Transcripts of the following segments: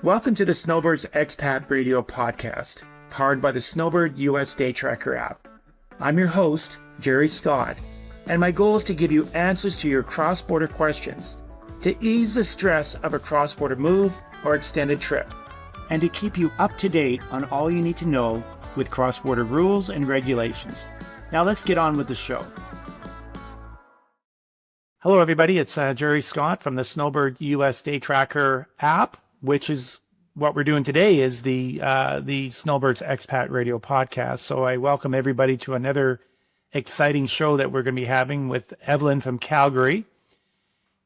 Welcome to the Snowbirds Expat Radio Podcast, powered by the Snowbird US Day Tracker app. I'm your host, Gerry Scott, and my goal is to give you answers to your cross-border questions, to ease the stress of a cross-border move or extended trip, and to keep you up to date on all you need to know with cross-border rules and regulations. Now let's get on with the show. Hello, everybody. It's Gerry Scott from the Snowbird US Day Tracker app, which is what we're doing today is the Snowbirds Expat Radio Podcast. So I welcome everybody to another exciting show that we're going to be having with Evelyn from Calgary.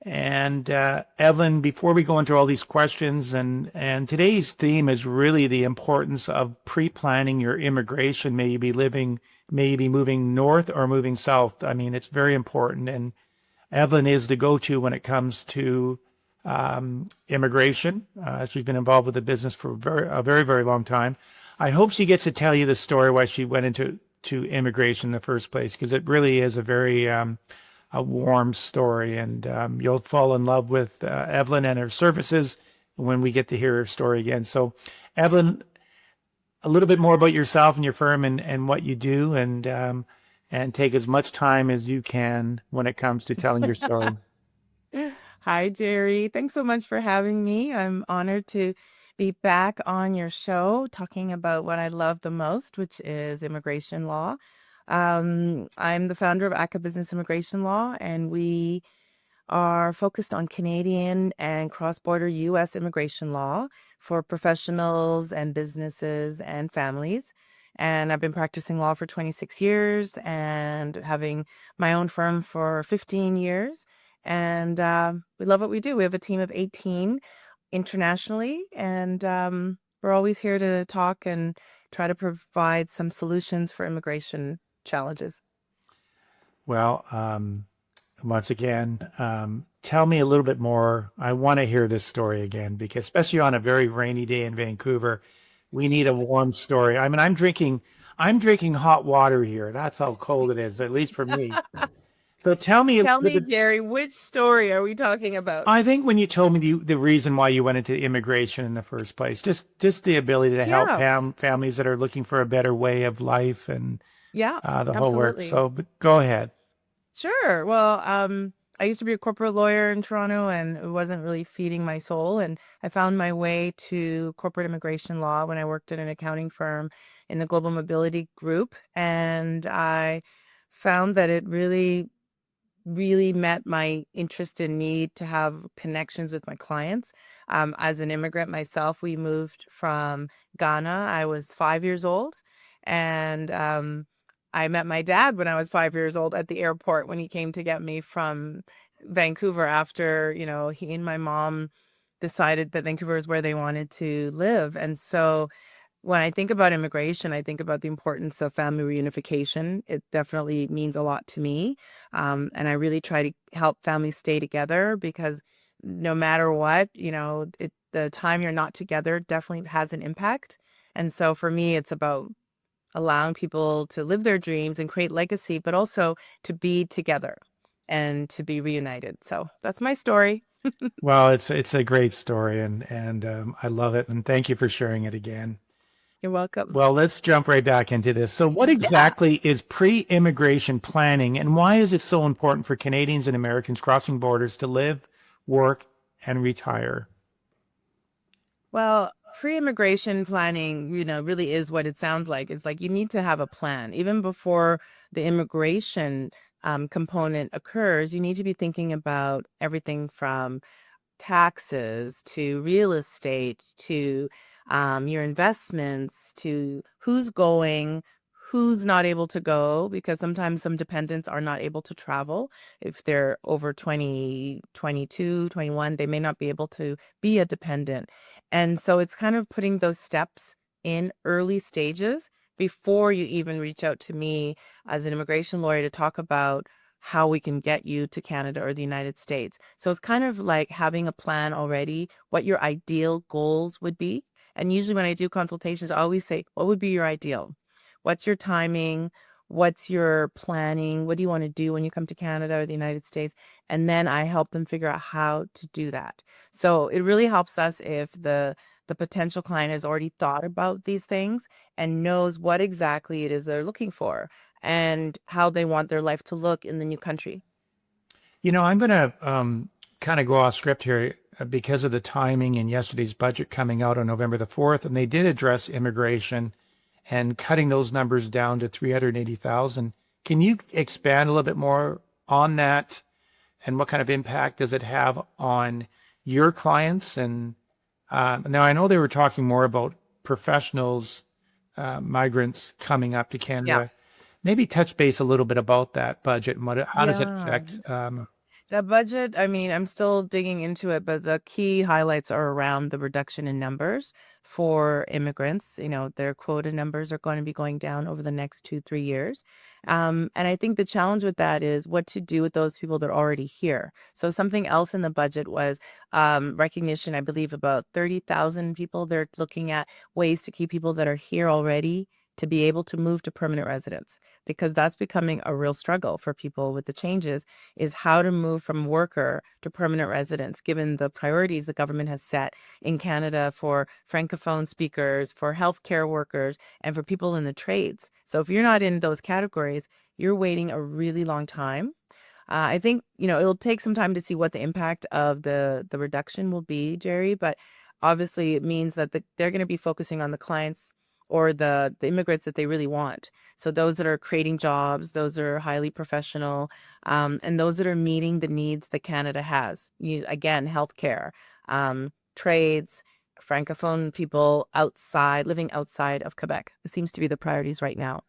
And Evelyn, before we go into all these questions, and today's theme is really the importance of pre-planning your immigration. May you be moving north or moving south. I mean, it's very important. And Evelyn is the go-to when it comes to immigration. She's been involved with the business for a very, very long time. I hope she gets to tell you the story why she went into immigration in the first place, because it really is a very a warm story, and you'll fall in love with Evelyn and her services when we get to hear her story again. So, Evelyn, a little bit more about yourself and your firm and what you do, and take as much time as you can when it comes to telling your story. Hi, Gerry. Thanks so much for having me. I'm honored to be back on your show talking about what I love the most, which is immigration law. I'm the founder of Ackah Business Immigration Law, and we are focused on Canadian and cross-border U.S. immigration law for professionals and businesses and families. And I've been practicing law for 26 years and having my own firm for 15 years. And we love what we do. We have a team of 18 internationally, and we're always here to talk and try to provide some solutions for immigration challenges. Well, once again, tell me a little bit more. I want to hear this story again, because especially on a very rainy day in Vancouver, we need a warm story. I mean, I'm drinking hot water here. That's how cold it is, at least for me. So tell me, Gerry, which story are we talking about? I think when you told me the reason why you went into immigration in the first place, just the ability to help families that are looking for a better way of life and the whole work. So but go ahead. Sure. Well, I used to be a corporate lawyer in Toronto, and it wasn't really feeding my soul. And I found my way to corporate immigration law when I worked at an accounting firm in the global mobility group. And I found that it really met my interest and need to have connections with my clients. As an immigrant myself, we moved from Ghana. I was 5 years old, and I met my dad when I was 5 years old at the airport when he came to get me from Vancouver after, he and my mom decided that Vancouver is where they wanted to live. And so when I think about immigration, I think about the importance of family reunification. It definitely means a lot to me. And I really try to help families stay together, because no matter what, the time you're not together definitely has an impact. And so for me, it's about allowing people to live their dreams and create legacy, but also to be together and to be reunited. So that's my story. Well, it's a great story, and I love it. And thank you for sharing it again. You're welcome. Well, let's jump right back into this. So what exactly is pre-immigration planning, and why is it so important for Canadians and Americans crossing borders to live, work, and retire? Well, pre-immigration planning, really is what it sounds like. It's like you need to have a plan. Even before the immigration component occurs, you need to be thinking about everything from taxes to real estate to your investments, to who's going, who's not able to go, because sometimes some dependents are not able to travel. If they're over 20, 22, 21, they may not be able to be a dependent. And so it's kind of putting those steps in early stages before you even reach out to me as an immigration lawyer to talk about how we can get you to Canada or the United States. So it's kind of like having a plan already, what your ideal goals would be. And usually when I do consultations, I always say, what would be your ideal? What's your timing? What's your planning? What do you want to do when you come to Canada or the United States? And then I help them figure out how to do that. So it really helps us if the the potential client has already thought about these things and knows what exactly it is they're looking for and how they want their life to look in the new country. I'm going to kind of go off script here because of the timing and yesterday's budget coming out on November the 4th, and they did address immigration and cutting those numbers down to 380,000. Can you expand a little bit more on that and what kind of impact does it have on your clients? And now I know they were talking more about professionals, migrants coming up to Yeah. Canada. Maybe touch base a little bit about that budget and how does it Yeah. affect? The budget, I mean, I'm still digging into it, but the key highlights are around the reduction in numbers for immigrants. Their quota numbers are going to be going down over the next 2-3 years. And I think the challenge with that is what to do with those people that are already here. So something else in the budget was recognition, I believe, about 30,000 people. They're looking at ways to keep people that are here already to be able to move to permanent residence, because that's becoming a real struggle for people with the changes, is how to move from worker to permanent residence, given the priorities the government has set in Canada for Francophone speakers, for healthcare workers, and for people in the trades. So if you're not in those categories, you're waiting a really long time. I think, it'll take some time to see what the impact of the reduction will be, Gerry, but obviously it means that they're going to be focusing on the clients or the immigrants that they really want. So those that are creating jobs, those that are highly professional, and those that are meeting the needs that Canada has. Again, healthcare, trades, Francophone people living outside of Quebec. It seems to be the priorities right now.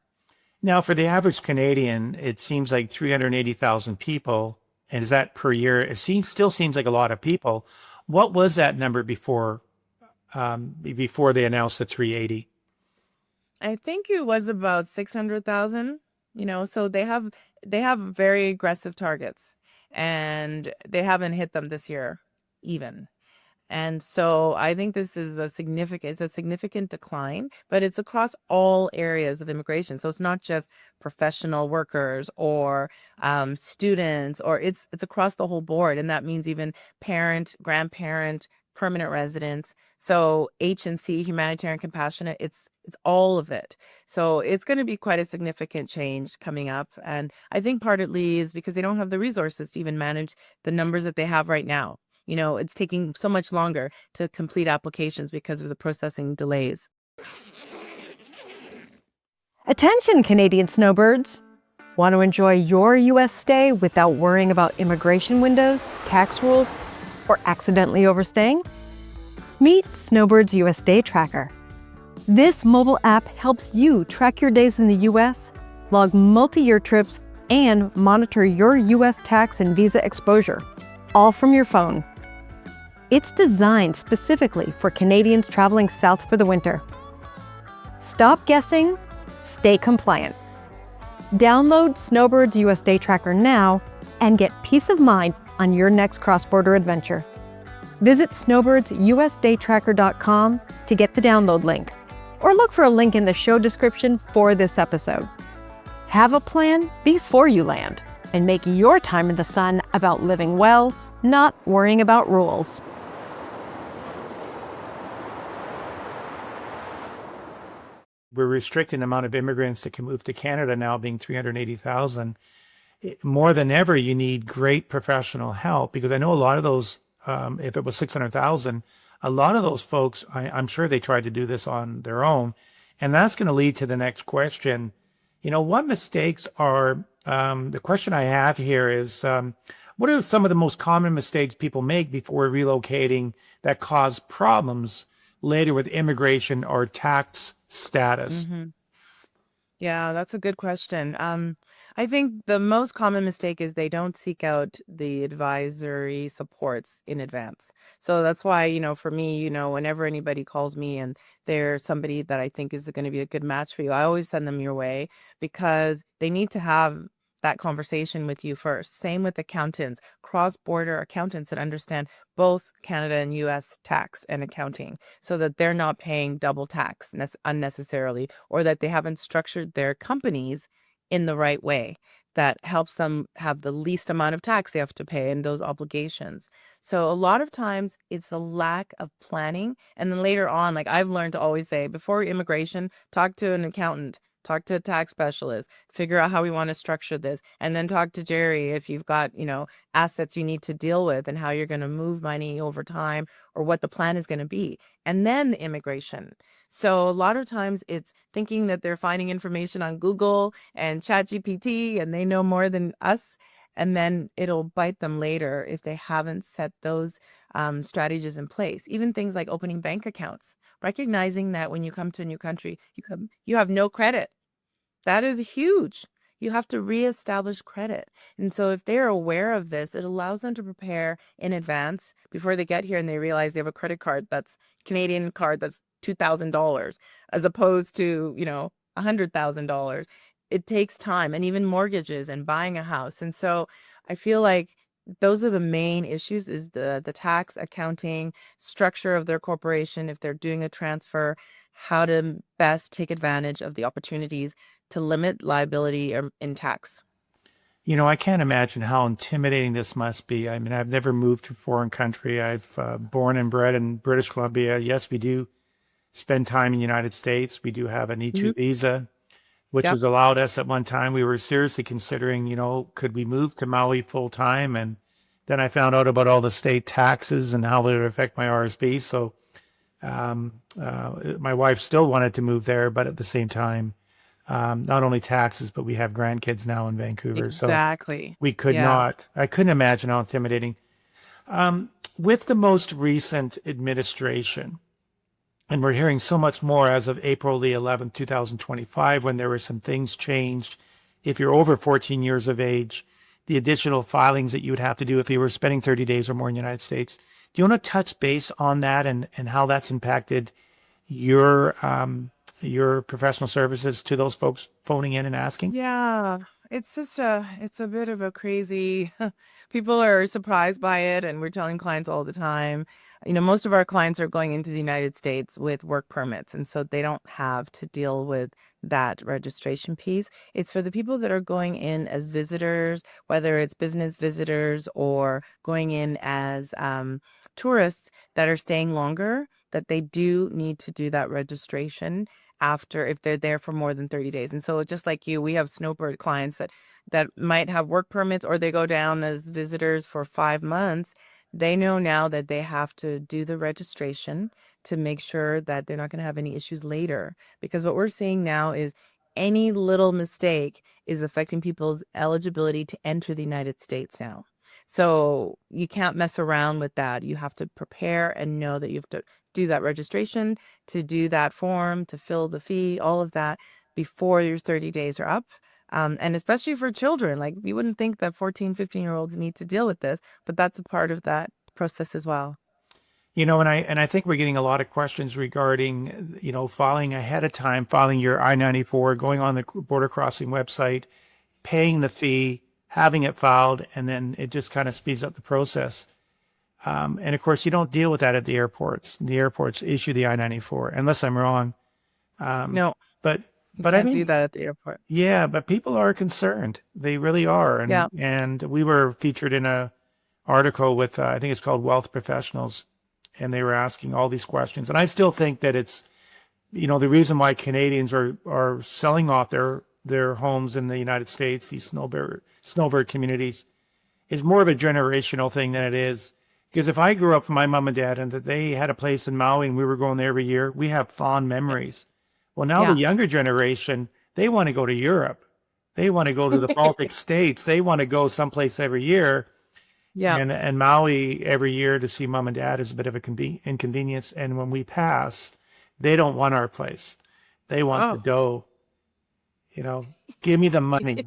Now, for the average Canadian, it seems like 380,000 people. And is that per year? Still seems like a lot of people. What was that number before they announced the 380? I think it was about 600,000, so they have very aggressive targets and they haven't hit them this year even. And so I think this is it's a significant decline, but it's across all areas of immigration. So it's not just professional workers or students, or it's across the whole board. And that means even parent, grandparent, permanent residents. So H&C, humanitarian compassionate, it's all of it. So it's going to be quite a significant change coming up. And I think partly is because they don't have the resources to even manage the numbers that they have right now. It's taking so much longer to complete applications because of the processing delays. Attention, Canadian snowbirds! Want to enjoy your U.S. stay without worrying about immigration windows, tax rules, or accidentally overstaying? Meet Snowbirds U.S. Day Tracker. This mobile app helps you track your days in the U.S., log multi-year trips, and monitor your U.S. tax and visa exposure, all from your phone. It's designed specifically for Canadians traveling south for the winter. Stop guessing, stay compliant. Download Snowbirds US Day Tracker now and get peace of mind on your next cross-border adventure. Visit snowbirdsusdaytracker.com to get the download link, or look for a link in the show description for this episode. Have a plan before you land, and make your time in the sun about living well, not worrying about rules. We're restricting the amount of immigrants that can move to Canada now being 380,000. More than ever, you need great professional help, because I know a lot of those, if it was 600,000, a lot of those folks, I'm sure they tried to do this on their own. And that's going to lead to the next question. What mistakes are, the question I have here is, what are some of the most common mistakes people make before relocating that cause problems later with immigration or tax status? Mm-hmm. Yeah, that's a good question. I think the most common mistake is they don't seek out the advisory supports in advance. So that's why, for me, whenever anybody calls me and they're somebody that I think is going to be a good match for you, I always send them your way, because they need to have that conversation with you first. Same with accountants, cross-border accountants that understand both Canada and US tax and accounting, so that they're not paying double tax unnecessarily, or that they haven't structured their companies in the right way. that helps them have the least amount of tax they have to pay and those obligations. So a lot of times it's the lack of planning. And then later on, like I've learned to always say, before immigration, talk to an accountant, talk to a tax specialist, figure out how we want to structure this, and then talk to Gerry if you've got, assets you need to deal with and how you're going to move money over time or what the plan is going to be. And then the immigration. So a lot of times it's thinking that they're finding information on Google and ChatGPT and they know more than us. And then it'll bite them later if they haven't set those strategies in place. Even things like opening bank accounts, recognizing that when you come to a new country, you have no credit. That is huge. You have to reestablish credit. And so if they're aware of this, it allows them to prepare in advance before they get here and they realize they have a credit card that's Canadian card that's $2,000 as opposed to, $100,000. It takes time, and even mortgages and buying a house. And so I feel like those are the main issues, is the tax, accounting, structure of their corporation, if they're doing a transfer, how to best take advantage of the opportunities to limit liability in tax. I can't imagine how intimidating this must be. I mean, I've never moved to a foreign country. I've born and bred in British Columbia. Yes, we do spend time in the United States. We do have an E2 visa, which Yep. has allowed us at one time. We were seriously considering, could we move to Maui full time? And then I found out about all the state taxes and how it would affect my RSP. So my wife still wanted to move there, but at the same time, not only taxes, but we have grandkids now in Vancouver. Exactly. So we could Yeah. not, I couldn't imagine how intimidating. With the most recent administration, and we're hearing so much more as of April the 11th, 2025, when there were some things changed. If you're over 14 years of age, the additional filings that you would have to do if you were spending 30 days or more in the United States. Do you want to touch base on that and how that's impacted your professional services to those folks phoning in and asking? Yeah, it's a bit of a crazy, people are surprised by it, and we're telling clients all the time. Most of our clients are going into the United States with work permits, and so they don't have to deal with that registration piece. It's for the people that are going in as visitors, whether it's business visitors or going in as tourists that are staying longer, that they do need to do that registration after, if they're there for more than 30 days. And so just like you, we have Snowbird clients that might have work permits, or they go down as visitors for 5 months. They know now that they have to do the registration to make sure that they're not going to have any issues later. Because what we're seeing now is any little mistake is affecting people's eligibility to enter the United States now. So you can't mess around with that. You have to prepare and know that you have to do that registration, to do that form, to fill the fee, all of that before your 30 days are up. And especially for children, like you wouldn't think that 14, 15-year-olds need to deal with this, but that's a part of that process as well. And I think we're getting a lot of questions regarding, filing ahead of time, filing your I-94, going on the border crossing website, paying the fee, having it filed, and then it just kind of speeds up the process. And of course, you don't deal with that at the airports. The airports issue the I-94, unless I'm wrong. No, But you I can't mean, do that at the airport. yeah, but people are concerned. They really are. And Yeah. and we were featured in a article with I think it's called Wealth Professionals, and they were asking all these questions. And I still think that it's, the reason why Canadians are selling off their homes in the United States, these snowbird communities, is more of a generational thing than it is. Because if I grew up with my mom and dad and that they had a place in Maui and we were going there every year, we have fond memories. Well, now Yeah. the younger generation, they want to go to Europe. They want to go to the Baltic states. They want to go someplace every year. Yeah. And Maui every year to see mom and dad is a bit of a inconvenience. And when we pass, they don't want our place. They want the dough. Give me the money.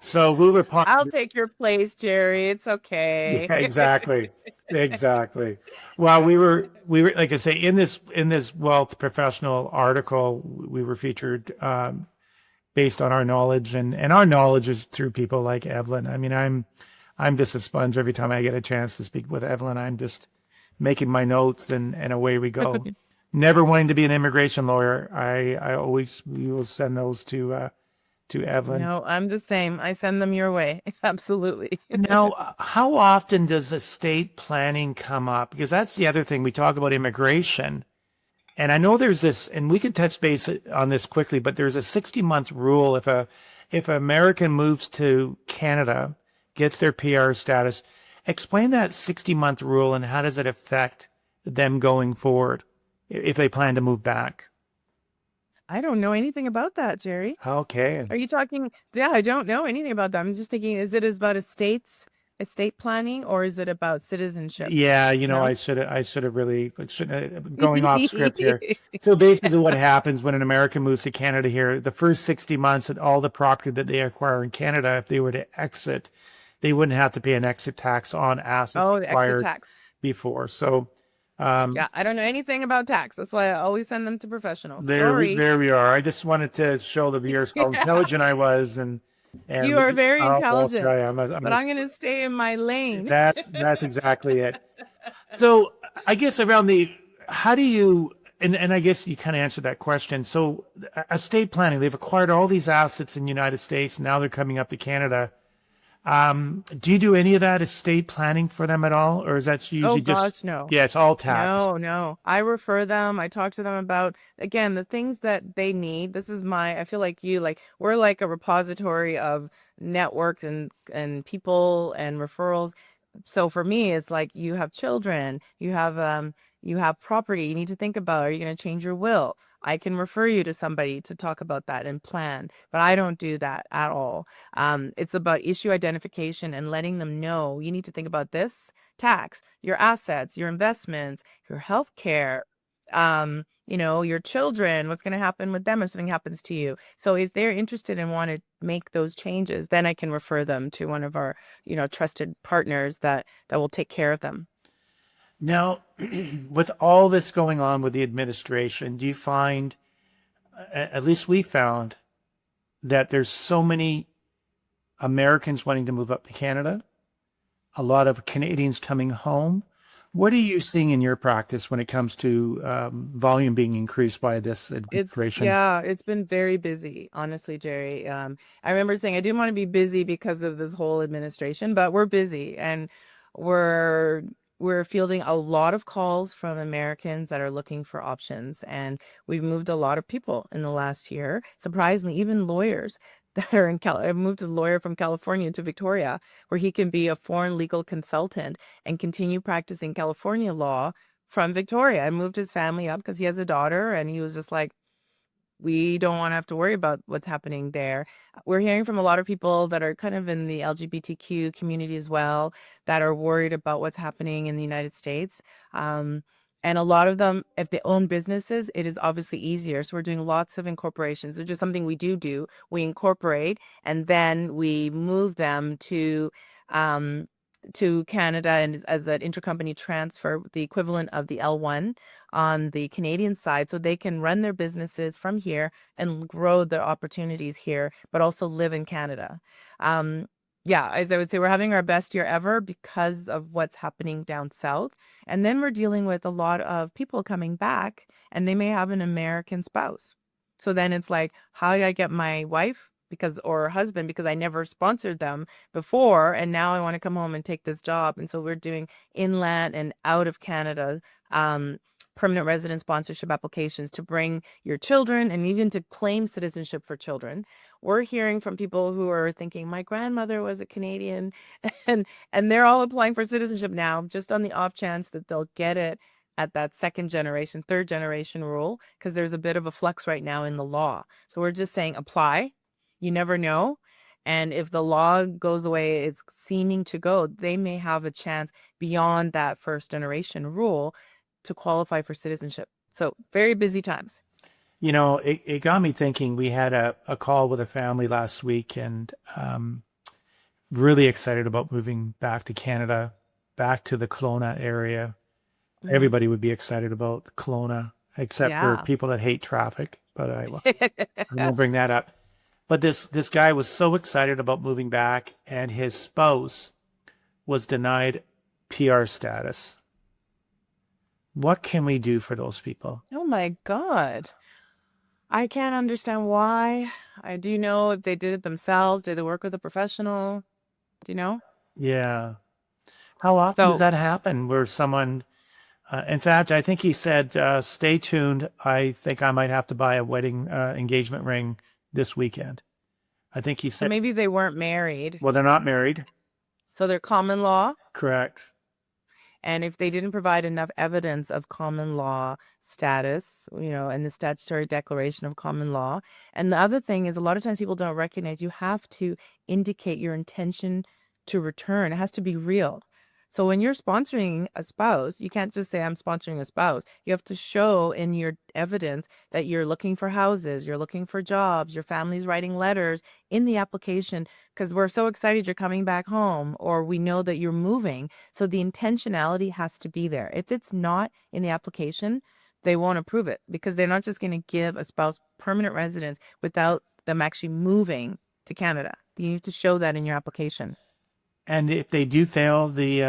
So we were I'll take your place, Gerry. It's okay. Yeah, exactly. Exactly. Well, we were like I say, in this wealth professional article, we were featured based on our knowledge, and our knowledge is through people like Evelyn. I mean, I'm just a sponge. Every time I get a chance to speak with Evelyn, I'm just making my notes and away we go. Never wanting to be an immigration lawyer. We will send those to to Evelyn. No, I'm the same. I send them your way. Absolutely. Now, how often does estate planning come up? Because that's the other thing. We talk about immigration. And I know there's this, and we can touch base on this quickly, but there's a 60-month rule. If an American moves to Canada, gets their PR status, explain that 60-month rule and how does it affect them going forward if they plan to move back? I don't know anything about that, Gerry. Okay. Are you talking? Yeah, I don't know anything about that. I'm just thinking, is it about estate planning, or is it about citizenship? Yeah, No? I should have really shouldn't have, going off script here. So basically what happens when an American moves to Canada here, the first 60 months and all the property that they acquire in Canada, if they were to exit, they wouldn't have to pay an exit tax on assets Oh, the exit acquired tax. before. So Yeah, I don't know anything about tax. That's why I always send them to professionals. there Sorry. we are. I just wanted to show the viewers how intelligent I was and You are very well, intelligent, try. I'm but I'm going to stay in my lane. That's exactly it. So I guess how do you, and I guess you kind of answered that question. So estate planning, they've acquired all these assets in the United States. Now they're coming up to Canada. Do you do any of that estate planning for them at all? Or is that usually Gosh, no. Yeah, it's all tax. No. I refer them. I talk to them about, again, the things that they need. I feel like we're like a repository of networks and people and referrals. So for me, it's like you have children, you have property you need to think about. Are you going to change your will? I can refer you to somebody to talk about that and plan, but I don't do that at all. It's about issue identification and letting them know you need to think about this tax, your assets, your investments, your health care, your children, what's going to happen with them if something happens to you. So if they're interested and want to make those changes, then I can refer them to one of our, trusted partners that will take care of them. Now, with all this going on with the administration, do you find, at least we found, that there's so many Americans wanting to move up to Canada, a lot of Canadians coming home? What are you seeing in your practice when it comes to volume being increased by this administration? It's been very busy, honestly, Gerry. I remember saying I didn't want to be busy because of this whole administration, but we're busy and we're fielding a lot of calls from Americans that are looking for options. And we've moved a lot of people in the last year. Surprisingly, even lawyers that are in I've moved a lawyer from California to Victoria, where he can be a foreign legal consultant and continue practicing California law from Victoria. I moved his family up because he has a daughter, and he was just like, we don't want to have to worry about what's happening there. We're hearing from a lot of people that are kind of in the LGBTQ community as well, that are worried about what's happening in the United States. And a lot of them, if they own businesses, it is obviously easier. So we're doing lots of incorporations, which is something we do. We incorporate and then we move them to Canada and as an intercompany transfer, the equivalent of the L1 on the Canadian side, so they can run their businesses from here and grow their opportunities here, but also live in Canada. As I would say, we're having our best year ever because of what's happening down south. And then we're dealing with a lot of people coming back and they may have an American spouse. So then it's like, how do I get my wife or husband, because I never sponsored them before, and now I want to come home and take this job. And so we're doing inland and out of Canada permanent resident sponsorship applications to bring your children and even to claim citizenship for children. We're hearing from people who are thinking, my grandmother was a Canadian, and they're all applying for citizenship now, just on the off chance that they'll get it at that second generation, third generation rule, because there's a bit of a flux right now in the law. So we're just saying apply. You never know. And if the law goes the way it's seeming to go, they may have a chance beyond that first generation rule to qualify for citizenship. So very busy times. It got me thinking. We had a call with a family last week and really excited about moving back to Canada, back to the Kelowna area. Mm-hmm. Everybody would be excited about Kelowna, except for people that hate traffic. But I won't bring that up. But this guy was so excited about moving back, and his spouse was denied PR status. What can we do for those people? Oh my God. I can't understand why. I do know if they did it themselves. Did they work with a professional? Do you know? Yeah. How often does So that happen where someone, in fact, I think he said, stay tuned. I think I might have to buy a wedding engagement ring this weekend. I think he so said, maybe they weren't married. well, they're not married. So they're common law. Correct. And if they didn't provide enough evidence of common law status, and the statutory declaration of common law. And the other thing is, a lot of times people don't recognize you have to indicate your intention to return. It has to be real. So when you're sponsoring a spouse, you can't just say, I'm sponsoring a spouse. You have to show in your evidence that you're looking for houses, you're looking for jobs, your family's writing letters in the application because we're so excited you're coming back home, or we know that you're moving. So the intentionality has to be there. If it's not in the application, they won't approve it because they're not just going to give a spouse permanent residence without them actually moving to Canada. You need to show that in your application. And if they do fail, they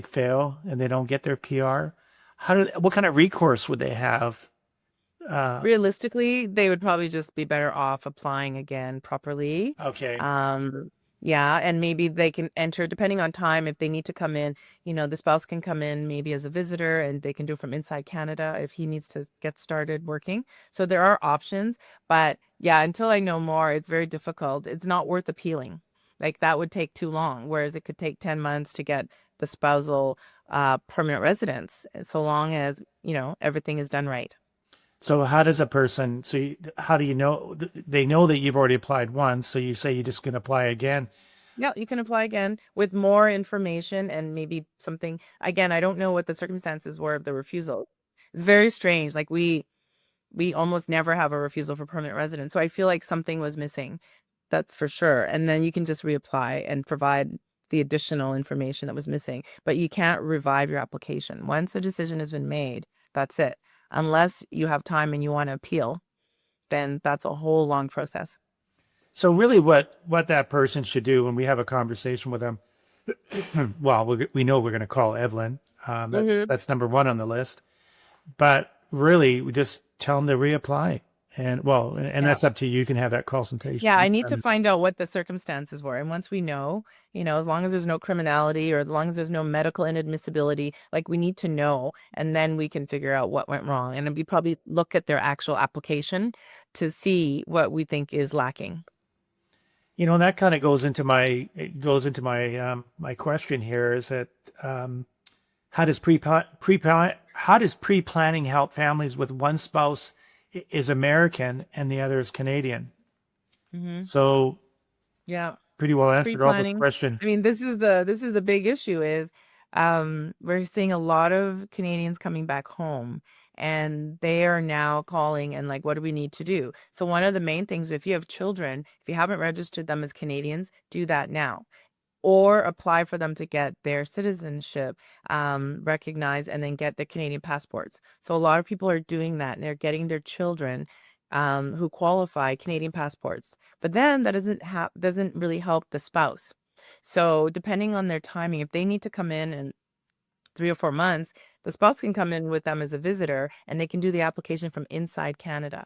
fail and they don't get their PR. What kind of recourse would they have? Realistically, they would probably just be better off applying again properly. Okay. Yeah, and maybe they can enter, depending on time, if they need to come in, the spouse can come in maybe as a visitor and they can do it from inside Canada if he needs to get started working. So there are options, but yeah, until I know more, it's very difficult. It's not worth appealing. Like that would take too long, whereas it could take 10 months to get the spousal permanent residence, so long as, everything is done right. So how does a person, how do you know, they know that you've already applied once, so you say you're just going to apply again. Yeah, you can apply again with more information and maybe something. Again, I don't know what the circumstances were of the refusal. It's very strange. Like we almost never have a refusal for permanent residence. So I feel like something was missing. That's for sure. And then you can just reapply and provide the additional information that was missing. But you can't revive your application. Once a decision has been made, that's it. Unless you have time and you want to appeal, then that's a whole long process. So really what that person should do when we have a conversation with them, well, we know we're going to call Evelyn. That's number one on the list. But really, we just tell them to reapply. And that's up to you. You can have that consultation. Yeah, I need to find out what the circumstances were. And once we know, as long as there's no criminality or as long as there's no medical inadmissibility, like we need to know, and then we can figure out what went wrong. And we probably look at their actual application to see what we think is lacking. That kind of goes into my my question here is that how does pre-planning help families with one spouse is American and the other is Canadian? So yeah, pretty well answered all the question. I mean, this is the big issue is we're seeing a lot of Canadians coming back home. And they are now calling and like, what do we need to do? So one of the main things, if you have children, if you haven't registered them as Canadians, do that now. Or apply for them to get their citizenship recognized and then get their Canadian passports. So a lot of people are doing that and they're getting their children who qualify Canadian passports. But then that doesn't really help the spouse. So depending on their timing, if they need to come in 3 or 4 months, the spouse can come in with them as a visitor and they can do the application from inside Canada.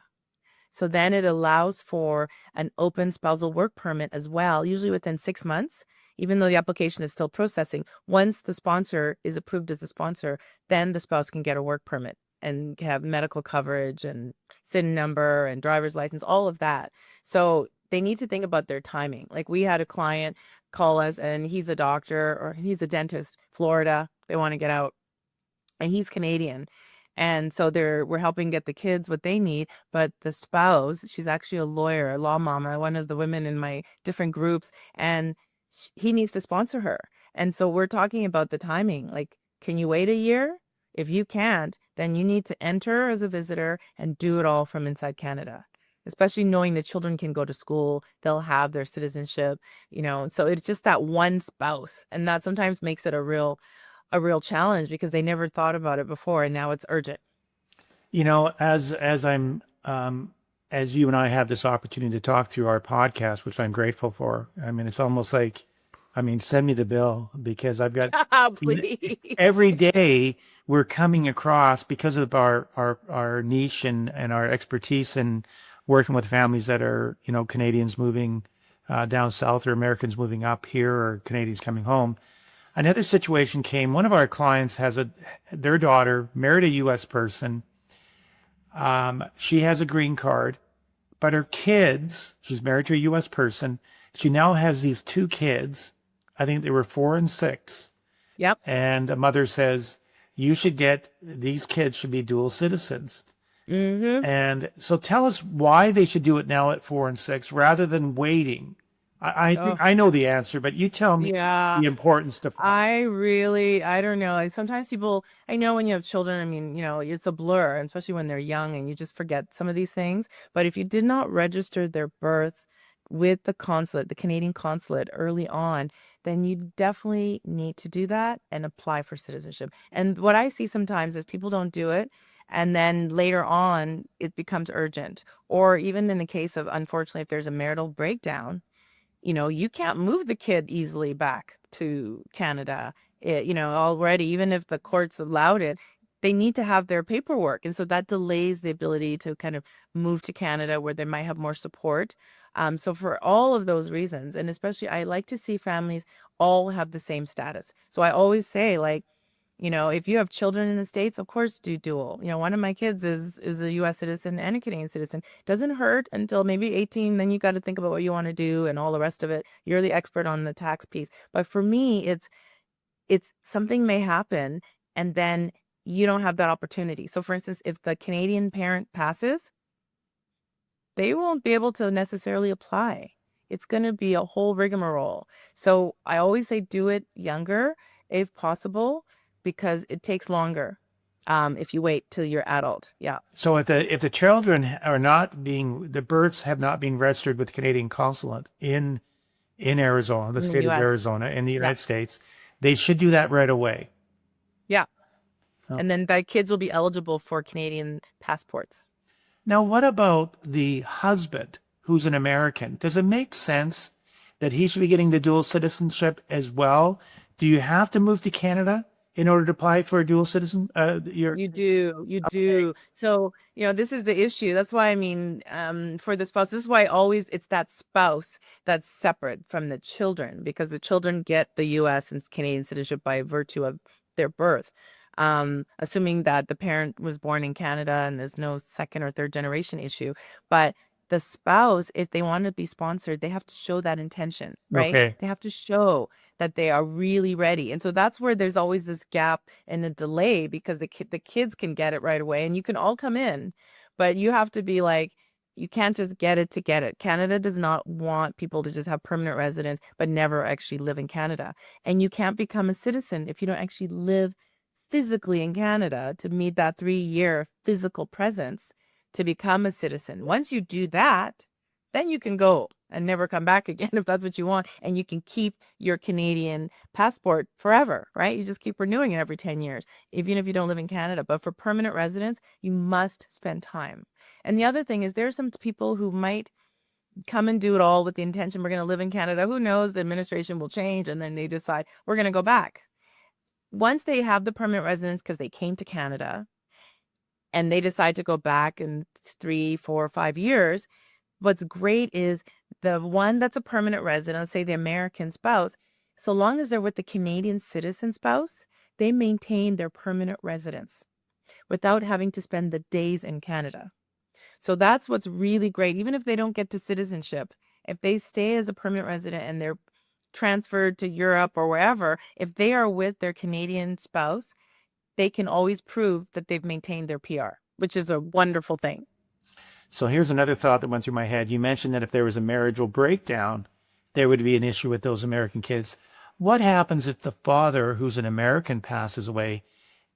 So then it allows for an open spousal work permit as well, usually within 6 months, even though the application is still processing. Once the sponsor is approved as a sponsor, then the spouse can get a work permit and have medical coverage and SIN number and driver's license, all of that. So they need to think about their timing. Like we had a client call us and he's a doctor or he's a dentist, Florida. They want to get out and he's Canadian. And so we're helping get the kids what they need. But the spouse, she's actually a lawyer, a law mama, one of the women in my different groups. And he needs to sponsor her. And so we're talking about the timing. Like, can you wait a year? If you can't, then you need to enter as a visitor and do it all from inside Canada, especially knowing that children can go to school, they'll have their citizenship, so it's just that one spouse. And that sometimes makes it a real challenge because they never thought about it before. And now it's urgent. As you and I have this opportunity to talk through our podcast, which I'm grateful for. I mean, it's almost like, send me the bill because I've got every day we're coming across because of our niche and our expertise in working with families that are, Canadians moving down south or Americans moving up here or Canadians coming home. Another situation came, one of our clients has their daughter married a U.S. person. She has a green card, but her kids, she's married to a U.S. person. She now has these two kids. I think they were 4 and 6. Yep. And a mother says, these kids should be dual citizens. Mm-hmm. And so tell us why they should do it now at 4 and 6 rather than waiting. I think I know the answer, but you tell me Yeah. the importance to. I don't know. Sometimes people, I know when you have children, I mean, it's a blur, especially when they're young and you just forget some of these things. But if you did not register their birth with the consulate, the Canadian consulate early on, then you definitely need to do that and apply for citizenship. And what I see sometimes is people don't do it. And then later on, it becomes urgent. Or even in the case of, unfortunately, if there's a marital breakdown, you can't move the kid easily back to Canada. Already, even if the courts allowed it, they need to have their paperwork. And so that delays the ability to kind of move to Canada where they might have more support. So for all of those reasons, and especially I like to see families all have the same status. So I always say, like, if you have children in the States, of course, do dual. One of my kids is a U.S. citizen and a Canadian citizen. Doesn't hurt until maybe 18. Then you got to think about what you want to do and all the rest of it. You're the expert on the tax piece. But for me, it's something may happen and then you don't have that opportunity. So for instance, if the Canadian parent passes, they won't be able to necessarily apply. It's going to be a whole rigmarole. So I always say do it younger if possible, because it takes longer if you wait till you're adult. Yeah. So if the children are not the births have not been registered with the Canadian consulate in Arizona, the state of Arizona, in the United States, they should do that right away. Yeah. Oh. And then the kids will be eligible for Canadian passports. Now, what about the husband who's an American? Does it make sense that he should be getting the dual citizenship as well? Do you have to move to Canada in order to apply for a dual citizen? You do. So, this is the issue. That's why, for the spouse, this is why it's that spouse that's separate from the children, because the children get the U.S. and Canadian citizenship by virtue of their birth. Assuming that the parent was born in Canada and there's no second or third generation issue. But the spouse, if they want to be sponsored, they have to show that intention, right? Okay. They have to show that they are really ready. And so that's where there's always this gap and a delay, because the kids can get it right away and you can all come in, but you have to be like, you can't just get it to get it. Canada does not want people to just have permanent residence but never actually live in Canada. And you can't become a citizen if you don't actually live physically in Canada to meet that 3-year physical presence to become a citizen. Once you do that, then you can go and never come back again if that's what you want. And you can keep your Canadian passport forever, right? You just keep renewing it every 10 years, even if you don't live in Canada. But for permanent residence, you must spend time. And the other thing is, there are some people who might come and do it all with the intention, we're going to live in Canada. Who knows? The administration will change and then they decide we're going to go back. Once they have the permanent residence because they came to Canada and they decide to go back in 3, 4, 5 years, what's great is the one that's a permanent resident, let's say the American spouse, so long as they're with the Canadian citizen spouse, they maintain their permanent residence without having to spend the days in Canada. So that's what's really great. Even if they don't get to citizenship, if they stay as a permanent resident and they're transferred to Europe or wherever, if they are with their Canadian spouse, they can always prove that they've maintained their PR, which is a wonderful thing. So here's another thought that went through my head. You mentioned that if there was a marital breakdown, there would be an issue with those American kids. What happens if the father, who's an American, passes away?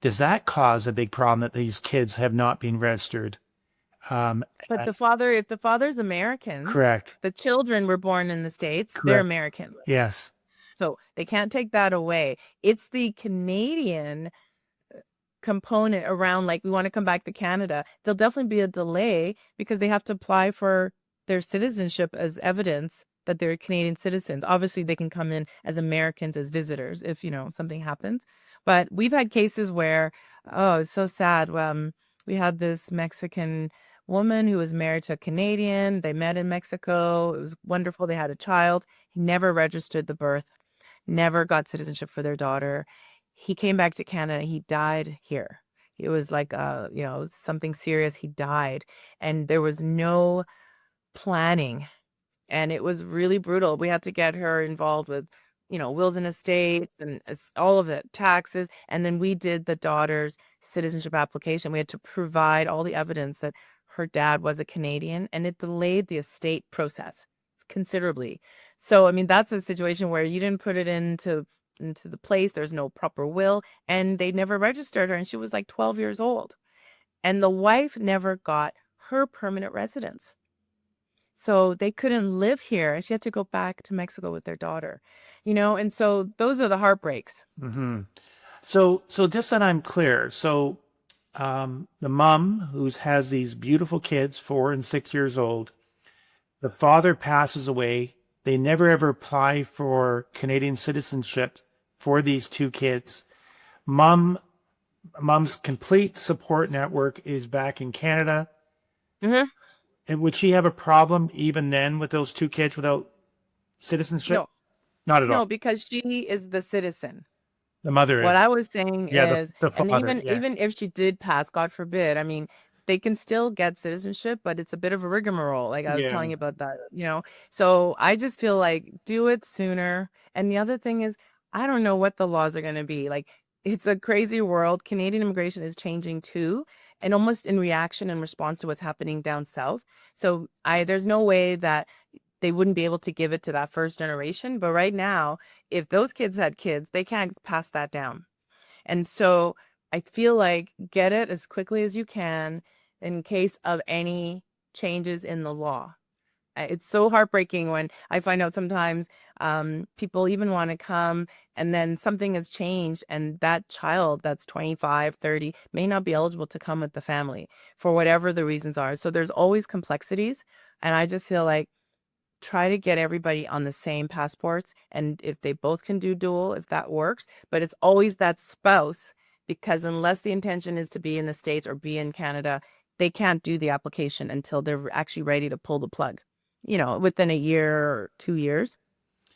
Does that cause a big problem that these kids have not been registered? But if the father's American, correct, the children were born in the States, correct, they're American. Yes. So they can't take that away. It's the Canadian component around, like, we want to come back to Canada. There'll definitely be a delay because they have to apply for their citizenship as evidence that they're Canadian citizens. Obviously, they can come in as Americans, as visitors, if, something happens. But we've had cases where, oh, it's so sad. We had this Mexican woman who was married to a Canadian. They met in Mexico. It was wonderful. They had a child. He never registered the birth, never got citizenship for their daughter. He came back to Canada. He died here. It was like, something serious. He died. And there was no planning. And it was really brutal. We had to get her involved with, wills and estates and all of it, taxes. And then we did the daughter's citizenship application. We had to provide all the evidence that her dad was a Canadian, and it delayed the estate process considerably. So, I mean, that's a situation where you didn't put it into the place. There's no proper will, and they never registered her, and she was like 12 years old. And the wife never got her permanent residence. So they couldn't live here, and she had to go back to Mexico with their daughter, and so those are the heartbreaks. So just that I'm clear. So the mom who has these beautiful kids, 4 and 6 years old, the father passes away. They never ever apply for Canadian citizenship for these 2 kids. Mom's complete support network is back in Canada. Mm-hmm. And would she have a problem even then with those 2 kids without citizenship? No, Not at all. no, because she is the citizen. The mother is. What I was saying is, the and father. even if she did pass, God forbid, I mean, they can still get citizenship, but it's a bit of a rigmarole. Like I was telling you about that, So I just feel like do it sooner. And the other thing is, I don't know what the laws are going to be. Like, it's a crazy world. Canadian immigration is changing too, and almost in reaction and response to what's happening down south. So there's no way that they wouldn't be able to give it to that first generation. But right now, if those kids had kids, they can't pass that down. And so I feel like get it as quickly as you can in case of any changes in the law. It's so heartbreaking when I find out sometimes people even want to come and then something has changed and that child that's 25, 30 may not be eligible to come with the family for whatever the reasons are. So there's always complexities. And I just feel like try to get everybody on the same passports. And if they both can do dual, if that works, but it's always that spouse, because unless the intention is to be in the States or be in Canada, they can't do the application until they're actually ready to pull the plug, within a year or 2 years.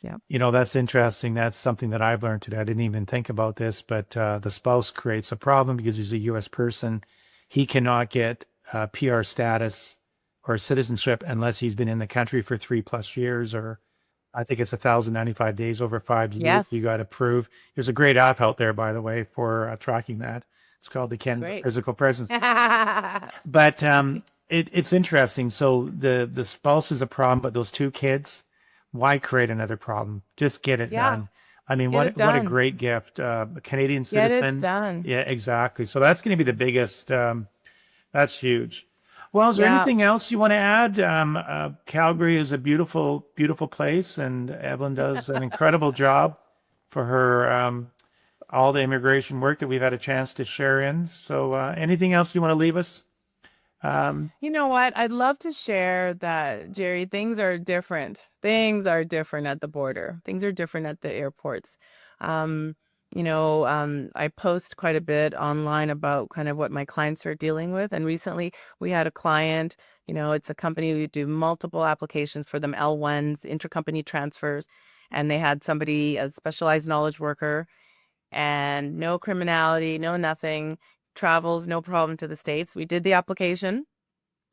Yeah. That's interesting. That's something that I've learned today. I didn't even think about this, but the spouse creates a problem because he's a U.S. person. He cannot get PR status or citizenship unless he's been in the country for 3+ years, or I think it's 1,095 days over 5 years. Yes. You got to prove. There's a great app out there, by the way, for tracking that. It's called the Canada Physical Presence. But it's interesting. So the spouse is a problem, but those 2 kids, why create another problem? Just get it done. I mean, what a great gift. A Canadian citizen. Get it done. Yeah, exactly. So that's going to be the biggest. That's huge. Well, is there anything else you want to add? Calgary is a beautiful, beautiful place, and Evelyn does an incredible job for her all the immigration work that we've had a chance to share in. So anything else you want to leave us? You know what? I'd love to share that, Gerry, things are different. Things are different at the border. Things are different at the airports. I post quite a bit online about kind of what my clients are dealing with. And recently we had a client, it's a company, we do multiple applications for them, L1s, intercompany transfers. And they had somebody, a specialized knowledge worker, and no criminality, no nothing, travels, no problem to the States. We did the application.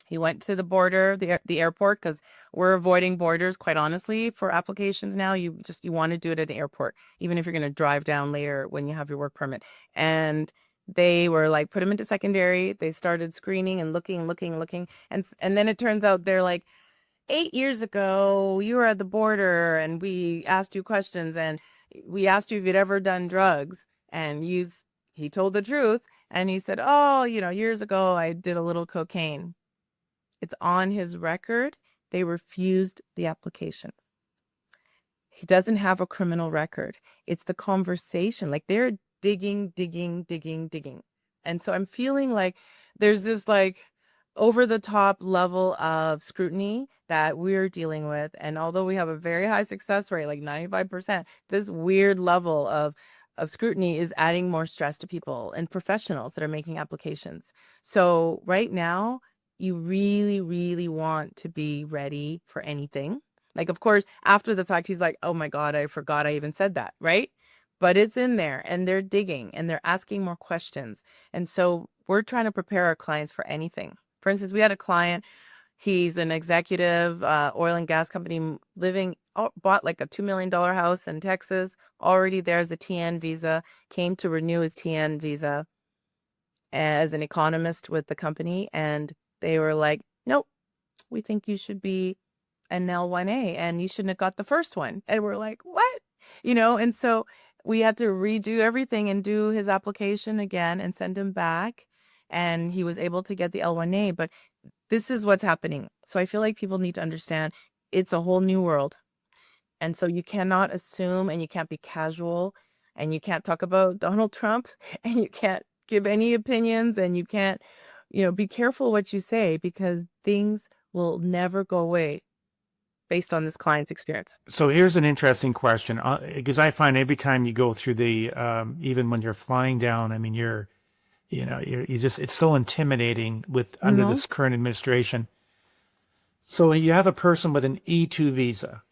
He went to the border, the airport, because we're avoiding borders, quite honestly, for applications now. You want to do it at an airport, even if you're going to drive down later when you have your work permit. And they were like, put him into secondary. They started screening and looking. And then it turns out they're like, 8 years ago, you were at the border and we asked you questions and we asked you if you'd ever done drugs. And he told the truth. And he said, oh, years ago, I did a little cocaine. It's on his record. They refused the application. He doesn't have a criminal record. It's the conversation. Like they're digging. And so I'm feeling like there's this like over the top level of scrutiny that we're dealing with. And although we have a very high success rate, like 95%, this weird level of scrutiny is adding more stress to people and professionals that are making applications. So right now, you really, really want to be ready for anything. Like, of course, after the fact, he's like, oh my God, I forgot I even said that, right? But it's in there and they're digging and they're asking more questions. And so we're trying to prepare our clients for anything. For instance, we had a client, he's an executive, oil and gas company bought like a $2 million house in Texas, already there's a TN visa, came to renew his TN visa as an economist with the company. And they were like, nope, we think you should be an L1A and you shouldn't have got the first one. And we're like, what? And so we had to redo everything and do his application again and send him back. And he was able to get the L1A. But this is what's happening. So I feel like people need to understand it's a whole new world. And so you cannot assume and you can't be casual and you can't talk about Donald Trump and you can't give any opinions and you can't, be careful what you say because things will never go away based on this client's experience. So here's an interesting question, because I find every time you go through the, even when you're flying down, I mean, it's so intimidating under this current administration. So you have a person with an E2 visa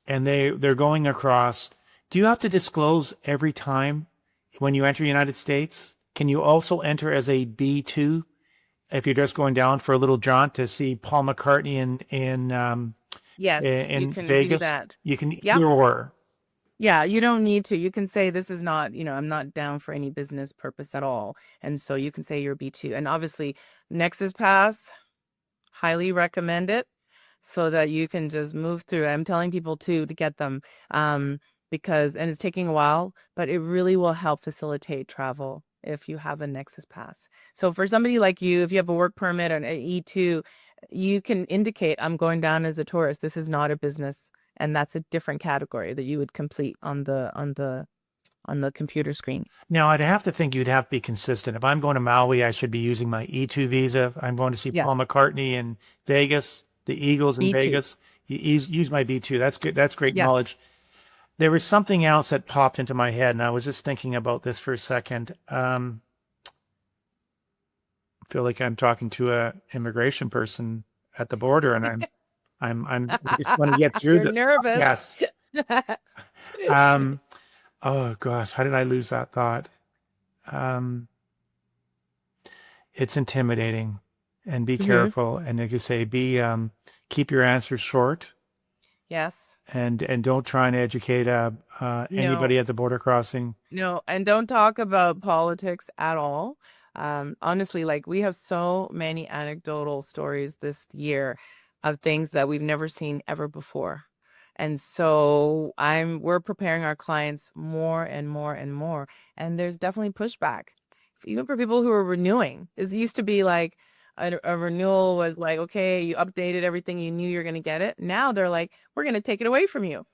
and they're going across. Do you have to disclose every time when you enter the United States? Can you also enter as a B2 if you're just going down for a little jaunt to see Paul McCartney in Yes, in you can Vegas? do that. You can Yep. either or. Yeah, you don't need to. You can say this is not, I'm not down for any business purpose at all. And so you can say you're B2. And obviously, Nexus Pass, highly recommend it so that you can just move through. I'm telling people to get them because, and it's taking a while, but it really will help facilitate travel if you have a Nexus Pass. So for somebody like you, if you have a work permit or an E2, you can indicate I'm going down as a tourist. This is not a business. And that's a different category that you would complete on the computer screen. Now, I'd have to think you'd have to be consistent. If I'm going to Maui, I should be using my E2 visa. If I'm going to see Paul Yes. McCartney in Vegas, the Eagles in B2. Vegas, use my B2. That's good. That's great Yes. knowledge. There was something else that popped into my head, and I was just thinking about this for a second. I feel like I'm talking to a immigration person at the border, and I just want to get through You're this. nervous. Yes. Oh gosh, how did I lose that thought? It's intimidating, and be careful. And as you say, keep your answers short. Yes. And don't try and educate anybody at the border crossing. No, and don't talk about politics at all. Honestly, like we have so many anecdotal stories this year of things that we've never seen ever before. And so we're preparing our clients more and more and more. And there's definitely pushback, even for people who are renewing. It used to be like a renewal was like, okay, you updated everything, you knew you're going to get it. Now they're like, we're going to take it away from you.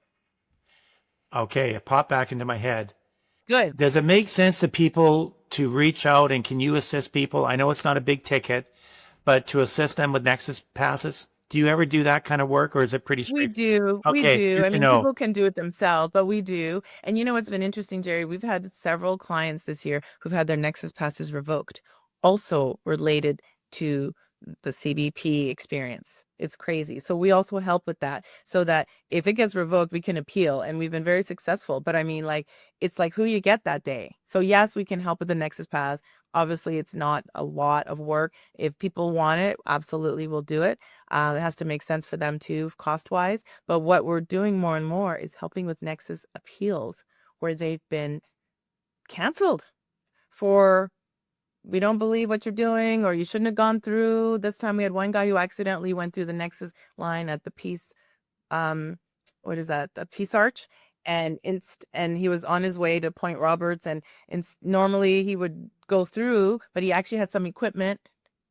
Okay, it popped back into my head. Good. Does it make sense to people to reach out, and can you assist people? I know it's not a big ticket, but to assist them with Nexus passes? Do you ever do that kind of work, or is it pretty straight? We do. Okay, We do. good I to mean, know. people can do it themselves, but we do. And what's been interesting, Gerry? We've had several clients this year who've had their Nexus passes revoked, also related to the CBP experience. It's crazy. So we also help with that so that if it gets revoked, we can appeal. And we've been very successful. But I mean, like, it's like who you get that day. So yes, we can help with the Nexus Pass. Obviously, it's not a lot of work. If people want it, absolutely we'll do it. It has to make sense for them too, cost-wise. But what we're doing more and more is helping with Nexus appeals where they've been canceled for we don't believe what you're doing, or you shouldn't have gone through. This time we had one guy who accidentally went through the Nexus line at the Peace, what is that? The Peace Arch. And he was on his way to Point Roberts, and normally he would go through, but he actually had some equipment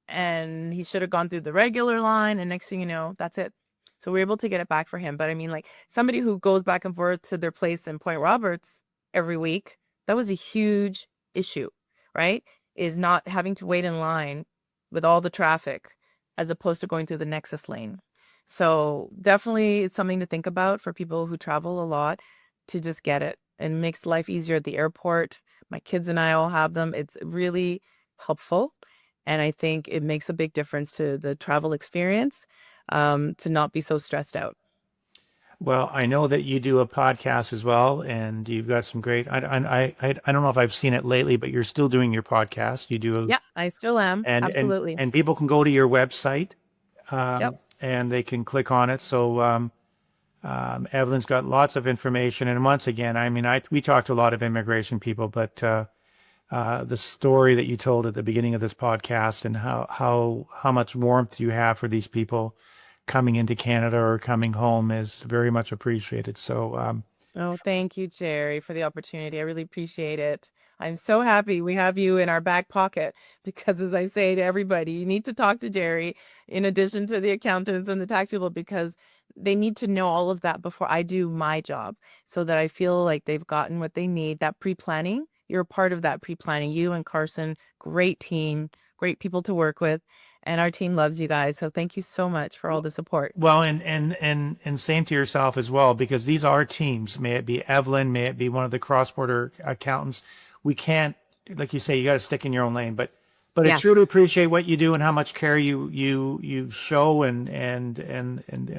and he should have gone through the regular line. And next thing you know, that's it. So we're able to get it back for him. But I mean, like somebody who goes back and forth to their place in Point Roberts every week, that was a huge issue, right? Is not having to wait in line with all the traffic as opposed to going through the Nexus lane. So definitely it's something to think about for people who travel a lot to just get it. And it makes life easier at the airport. My kids and I all have them. It's really helpful. And I think it makes a big difference to the travel experience, to not be so stressed out. Well, I know that you do a podcast as well, and you've got some great. I don't know if I've seen it lately, but you're still doing your podcast. You do, Yeah, I still am. Absolutely. and people can go to your website, Yep. and they can click on it. So Evelyn's got lots of information, and once again, I mean, we talked to a lot of immigration people, but the story that you told at the beginning of this podcast, and how much warmth you have for these people coming into Canada or coming home is very much appreciated. So, Oh, thank you, Gerry, for the opportunity. I really appreciate it. I'm so happy we have you in our back pocket because, as I say to everybody, you need to talk to Gerry in addition to the accountants and the tax people, because they need to know all of that before I do my job, so that I feel like they've gotten what they need. That pre-planning, you're a part of that pre-planning. You and Carson, great team, great people to work with. And our team loves you guys. So thank you so much for all the support. well, and same to yourself as well, because these are teams. May it be Evelyn, may it be one of the cross-border accountants. We can't, like you say, you got to stick in your own lane. But I Yes. truly appreciate what you do and how much care you show, and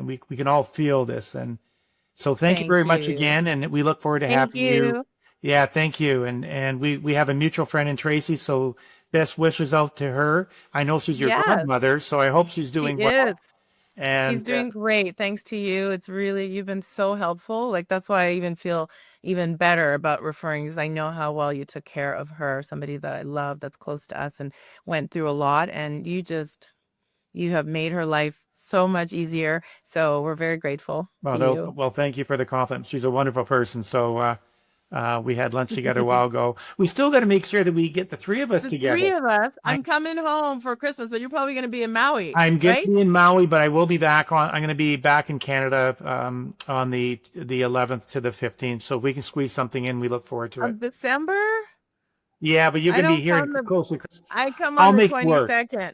we can all feel this. And so thank you Thank very much you. again, and we look forward to Thank having you. you. Yeah, thank you. And we have a mutual friend in Tracy, so best wishes out to her. I know she's your Yes. godmother, so I hope she's doing She well. is. And She's doing great. Thanks to you. It's really, you've been so helpful. Like, that's why I even feel even better about referring, because I know how well you took care of her, somebody that I love, that's close to us and went through a lot. And you have made her life so much easier. So we're very grateful to you. well, thank you for the compliment. She's a wonderful person. So we had lunch together a while ago. We still got to make sure that we get the three of us The together. three of us. I'm coming home for Christmas, but you're probably going to be in Maui, I'm right? getting in Maui, but I will be back on. I'm going to be back in Canada on the 11th to the 15th. So if we can squeeze something in, we look forward to it. Of December? Yeah, but you're I going to be don't here come the- closer. I come I'll on the make it work. 22nd.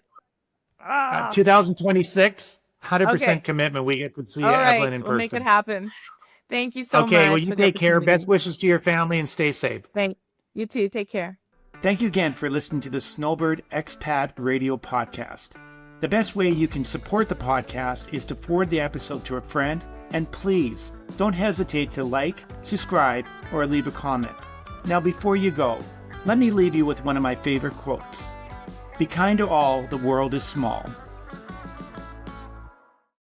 2026, 100% Okay. commitment. We get to see All Evelyn right, in we'll make person. it happen. Thank you so much. Okay, well, you for the take care. Best opportunity. wishes to your family and stay safe. Thank you too. Take care. Thank you again for listening to the Snowbird Expat Radio Podcast. The best way you can support the podcast is to forward the episode to a friend, and please don't hesitate to like, subscribe, or leave a comment. Now, before you go, let me leave you with one of my favorite quotes. Be kind to all, the world is small.